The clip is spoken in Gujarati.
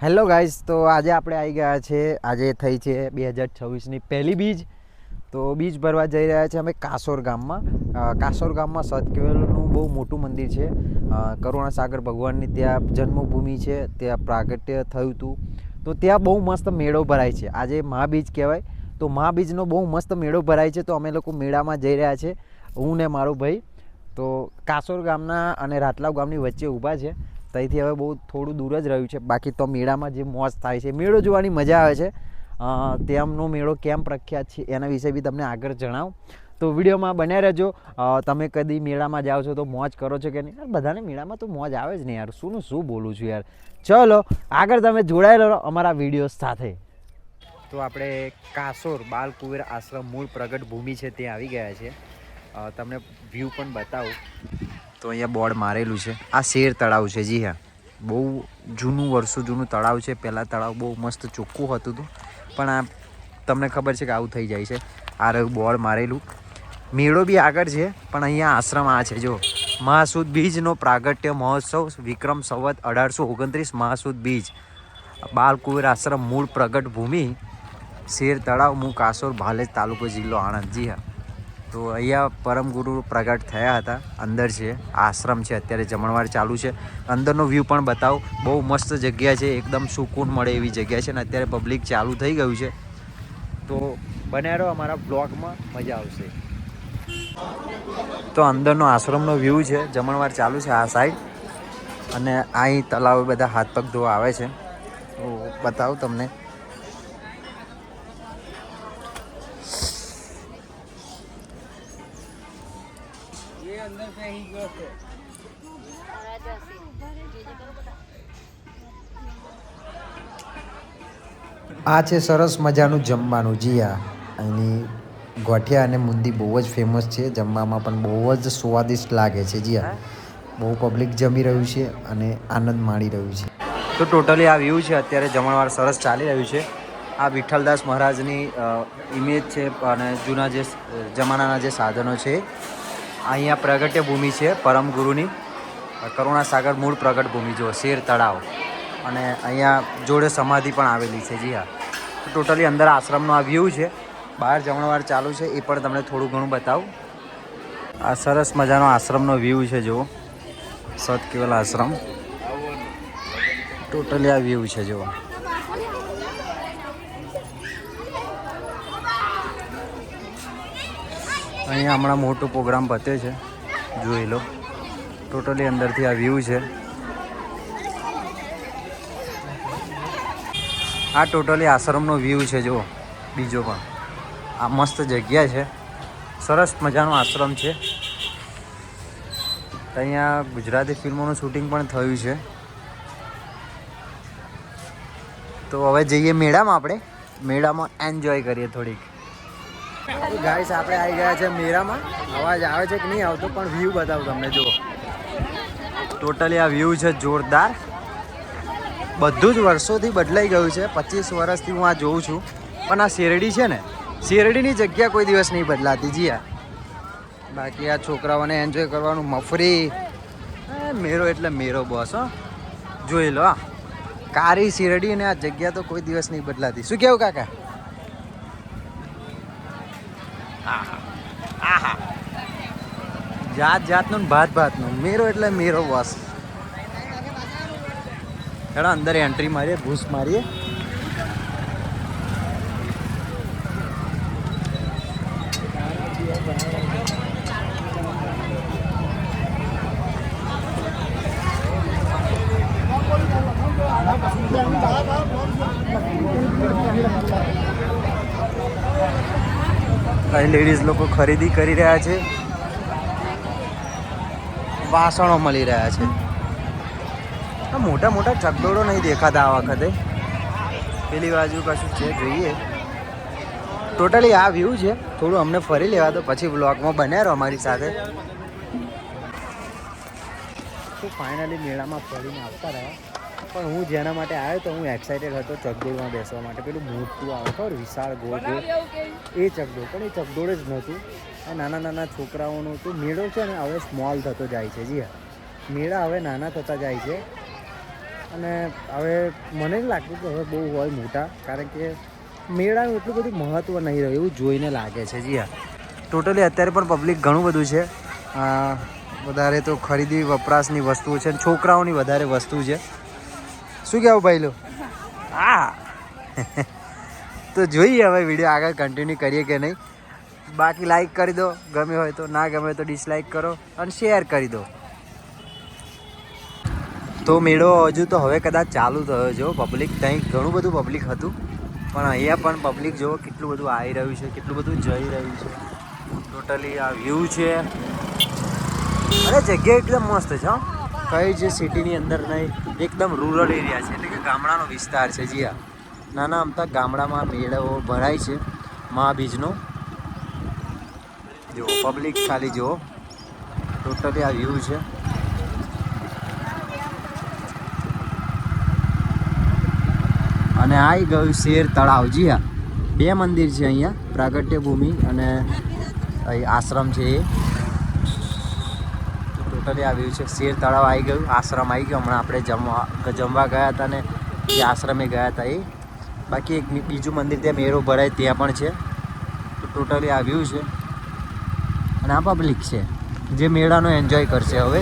હેલો ગાઈઝ, તો આજે આપણે આવી ગયા છે. આજે થઈ છે 2026ની પહેલી બીજ. તો બીજ ભરવા જઈ રહ્યા છે અમે કાસોર ગામમાં. કાસોર ગામમાં સતકેવલનું બહુ મોટું મંદિર છે. કરુણાસાગર ભગવાનની ત્યાં જન્મભૂમિ છે, ત્યાં પ્રાગટ્ય થયું હતું. તો ત્યાં બહુ મસ્ત મેળો ભરાય છે. આજે મહાબીજ કહેવાય, તો મહાબીજનો બહુ મસ્ત મેળો ભરાય છે. તો અમે લોકો મેળામાં જઈ રહ્યા છે, હું ને મારો ભાઈ. તો કાસોર ગામના અને રાતલાવ ગામની વચ્ચે ઊભા છે. ત્યાંથી હવે બહુ થોડું દૂર જ રહ્યું છે. બાકી તો મેળામાં જે મોજ થાય છે, મેળો જોવાની મજા આવે છે. તેમનો મેળો કેમ પ્રખ્યાત છે એના વિશે બી તમને આગળ જણાવું. તો વિડીયોમાં બન્યા રહેજો. તમે કદી મેળામાં જાઓ છો તો મોજ કરો છો કે નહીં? બધાને મેળામાં તો મોજ આવે જ નહીં યાર. શું બોલું છું યાર. ચલો આગળ તમે જોડાયેલો રહો અમારા વિડીયો સાથે. તો આપણે કાસોર બાલકુંવર આશ્રમ મૂળ પ્રગટ ભૂમિ છે ત્યાં આવી ગયા છે. તમને વ્યૂ પણ બતાવું. તો અહીંયા બોર્ડ મારેલું છે. આ શેર તળાવ છે. જી હા, બહુ જૂનું, વર્ષો જૂનું તળાવ છે. પહેલાં તળાવ બહુ મસ્ત ચોખ્ખું હતું હતું, પણ આ તમને ખબર છે કે આવું થઈ જાય છે. આ રહ્યું બોર્ડ મારેલું. મેળો બી આગળ છે, પણ અહીંયા આશ્રમ આ છે. જો મહાસુદ બીજનો પ્રાગટ્ય મહોત્સવ, વિક્રમ સંવત 1829 મહાસુદ બીજ, બાલકુંવર આશ્રમ મૂળ પ્રગટ ભૂમિ, શેર તળાવ, મું કાસોર, ભાલેજ તાલુકો, જિલ્લો આણંદ. જી હા, તો અહીંયા પરમગુરુ પ્રગટ થયા હતા. અંદર છે આશ્રમ છે. અત્યારે જમણવાર ચાલુ છે. અંદરનો વ્યૂ પણ બતાવો. બહુ મસ્ત જગ્યા છે, એકદમ સુકૂન મળે એવી જગ્યા છે. અને અત્યારે પબ્લિક ચાલુ થઈ ગયું છે. તો બન્યા રહો અમારા બ્લોગમાં, મજા આવશે. તો અંદરનો આશ્રમનો વ્યૂ છે. જમણવાર ચાલુ છે આ સાઈડ, અને અહીં તલાવ બધા હાથ પગ ધોવા આવે છે. તો બતાવું તમને. આ છે સરસ મજાનું જમવાનું. જી હા, અહીંની ગોઠિયા અને મુંદી બહુ જ ફેમસ છે. જમવામાં પણ બહુ જ સ્વાદિષ્ટ લાગે છે. જી હા, બહુ પબ્લિક જમી રહ્યું છે અને આનંદ માણી રહ્યું છે. તો ટોટલી આ વ્યૂ છે. અત્યારે જમણવાર સરસ ચાલી રહ્યું છે. આ વિઠ્ઠલદાસ મહારાજની ઇમેજ છે, અને જૂના જે જમાનાના જે સાધનો છે. અહીંયા પ્રગટ્ય ભૂમિ છે પરમગુરુની, કરુણાસાગર મૂળ પ્રગટ ભૂમિ. જો શેર તળાવ, અને અહીંયા જોડે સમાધિ પણ આવેલી છે. જી હા, ટોટલી અંદર આશ્રમનો આ વ્યૂ છે. બહાર જમણવાર ચાલુ છે, એ પણ તમને થોડું ઘણું બતાવું. આ સરસ મજાનો આશ્રમનો વ્યૂ છે. જુઓ, સતકેવલ આશ્રમ. ટોટલી આ વ્યૂ છે. જુઓ, અહીંયા હમણાં મોટો પ્રોગ્રામ પતે છે, જોઈ લો. ટોટલી અંદરથી આ વ્યૂ છે. આ ટોટલી આશ્રમનો વ્યૂ છે. જુઓ, બીજો પણ આ મસ્ત જગ્યા છે. સરસ મજાનો આશ્રમ છે. અહીંયા ગુજરાતી ફિલ્મોનું શૂટિંગ પણ થયું છે. તો હવે જઈએ મેળામાં. આપણે મેળામાં એન્જોય કરીએ થોડીક. ગાઈસ, આપણે આવી ગયા છે મેળામાં. અવાજ આવે છે કે નહીં આવતો, પણ વ્યૂ બતાવું તમને. જુઓ, ટોટલી આ વ્યૂ છે જોરદાર. બધું જ વર્ષોથી બદલાઈ ગયું છે. 25 વર્ષથી હું આ જોઉં છું, પણ આ શેરડી છે ને, શેરડીની જગ્યા કોઈ દિવસ નહીં બદલાતી. જી હા, બાકી આ છોકરાઓને એન્જોય કરવાનું મફરી. મેરો એટલે મેરો બોસ. હો, જોઈ લો. કારી શેરડી અને આ જગ્યા તો કોઈ દિવસ નહીં બદલાતી. શું કેવું કાકા? આહા, જાત જાતનું ભાત ભાતનું. મેરો એટલે મેરો બોસ. હેડો અંદર એન્ટ્રી મારીએ, ઘૂસ મારીએ. અહીં લેડીઝ લોકો ખરીદી કરી રહ્યા છે. વાસણો મળી રહ્યા છે. મોટા મોટા ચકડોળો નહીં દેખાતા આ વખતે. પેલી બાજુ કશું છે, જોઈએ. ટોટલી આ વ્યૂ છે. થોડું અમને ફરી લેવા દો, પછી વ્લોગમાં બન્યા રહો અમારી સાથે. તો ફાઇનલી મેળામાં ફરીને આવતા રહ્યા. પણ હું જેના માટે આવ્યો તો હું એક્સાઇટેડ હતો ચકડોળમાં બેસવા માટે. પેલું મોટું આવે ખબર, વિશાળ ગોળ ગોળ, એ ચકડોળ. પણ એ ચકડોળ જ નહોતું. આ નાના નાના છોકરાઓનું તો મેળો છે ને, હવે સ્મોલ થતો જાય છે. જી હા, મેળા હવે નાના થતા જાય છે. અને હવે મને નહીં લાગતું કે હવે બહુ હોય મોટા, કારણ કે મેળાનું એટલું બધું મહત્ત્વ નહીં રહ્યું એવું જોઈને લાગે છે. જી હા, ટોટલી અત્યારે પણ પબ્લિક ઘણું બધું છે. વધારે તો ખરીદી વપરાશની વસ્તુઓ છે, છોકરાઓની વધારે વસ્તુ છે. શું કહેવું ભાઈ લો? હા. તો જોઈએ હવે વિડીયો આગળ કન્ટિન્યુ કરીએ કે નહીં. બાકી લાઈક કરી દો ગમે હોય તો, ના ગમે તો ડિસલાઈક કરો અને શેર કરી દો. તો મેળો હજુ તો હવે કદાચ ચાલુ થયો જો. પબ્લિક ત્યાં ઘણું બધું પબ્લિક હતું, પણ અહીંયા પણ પબ્લિક જો કેટલું બધું આવી રહ્યું છે, કેટલું બધું જઈ રહ્યું છે. ટોટલી આ વ્યૂ છે. અરે જગ્યા એકદમ મસ્ત છે. કઈ જે સિટીની અંદર નહીં, એકદમ રૂરલ એરિયા છે, એટલે કે ગામડાનો વિસ્તાર છે. જી હા, નાના અમથા ગામડામાં મેળો ભરાય છે મહાબીજનો. જો પબ્લિક ખાલી જુઓ, ટોટલી આ વ્યૂ છે. અને આવી ગયું શેર તળાવ. જી હા, 2 મંદિર છે અહીંયા, પ્રાગટ્ય ભૂમિ અને અહીં આશ્રમ છે એ. ટોટલી આવ્યું છે શેર તળાવ આવી ગયું, આશ્રમ આવી ગયો. હમણાં આપણે જમવા ગયા હતા ને એ આશ્રમે ગયા હતા એ. બાકી એક બીજું મંદિર ત્યાં મેળો ભરાય ત્યાં પણ છે. તો ટોટલી આવ્યું છે અને આ પબ્લિક છે જે મેળાનો એન્જોય કરશે હવે.